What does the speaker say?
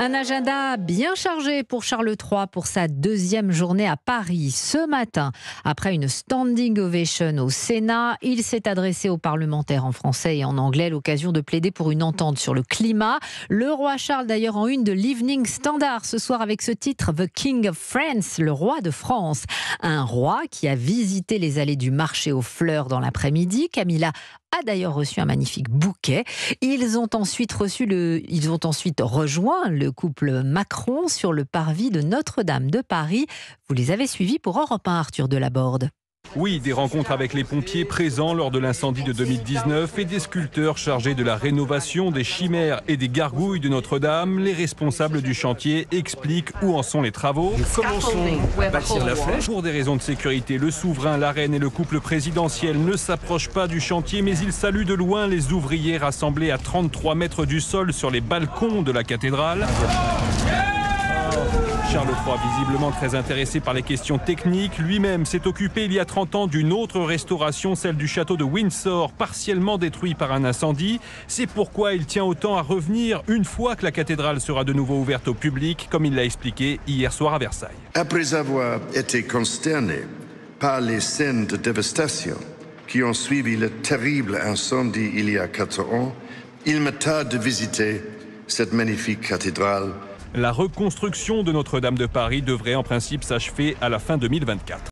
Un agenda bien chargé pour Charles III pour sa deuxième journée à Paris. Ce matin, après une standing ovation au Sénat, il s'est adressé aux parlementaires en français et en anglais à l'occasion de plaider pour une entente sur le climat. Le roi Charles d'ailleurs en une de l'Evening Standard ce soir avec ce titre The King of France, le roi de France. Un roi qui a visité les allées du marché aux fleurs dans l'après-midi. Camilla a d'ailleurs reçu un magnifique bouquet. Ils ont ensuite rejoint le couple Macron sur le parvis de Notre-Dame de Paris. Vous les avez suivis pour Europe 1, Arthur Delaborde. Oui, des rencontres avec les pompiers présents lors de l'incendie de 2019 et des sculpteurs chargés de la rénovation des chimères et des gargouilles de Notre-Dame. Les responsables du chantier expliquent où en sont les travaux. Nous commençons à bâtir la flèche. Pour des raisons de sécurité, le souverain, la reine et le couple présidentiel ne s'approchent pas du chantier, mais ils saluent de loin les ouvriers rassemblés à 33 mètres du sol sur les balcons de la cathédrale. Charles III, visiblement très intéressé par les questions techniques, lui-même s'est occupé il y a 30 ans d'une autre restauration, celle du château de Windsor, partiellement détruit par un incendie. C'est pourquoi il tient autant à revenir une fois que la cathédrale sera de nouveau ouverte au public, comme il l'a expliqué hier soir à Versailles. Après avoir été consterné par les scènes de dévastation qui ont suivi le terrible incendie il y a 4 ans, il me tarde de visiter cette magnifique cathédrale. La reconstruction de Notre-Dame de Paris devrait en principe s'achever à la fin 2024.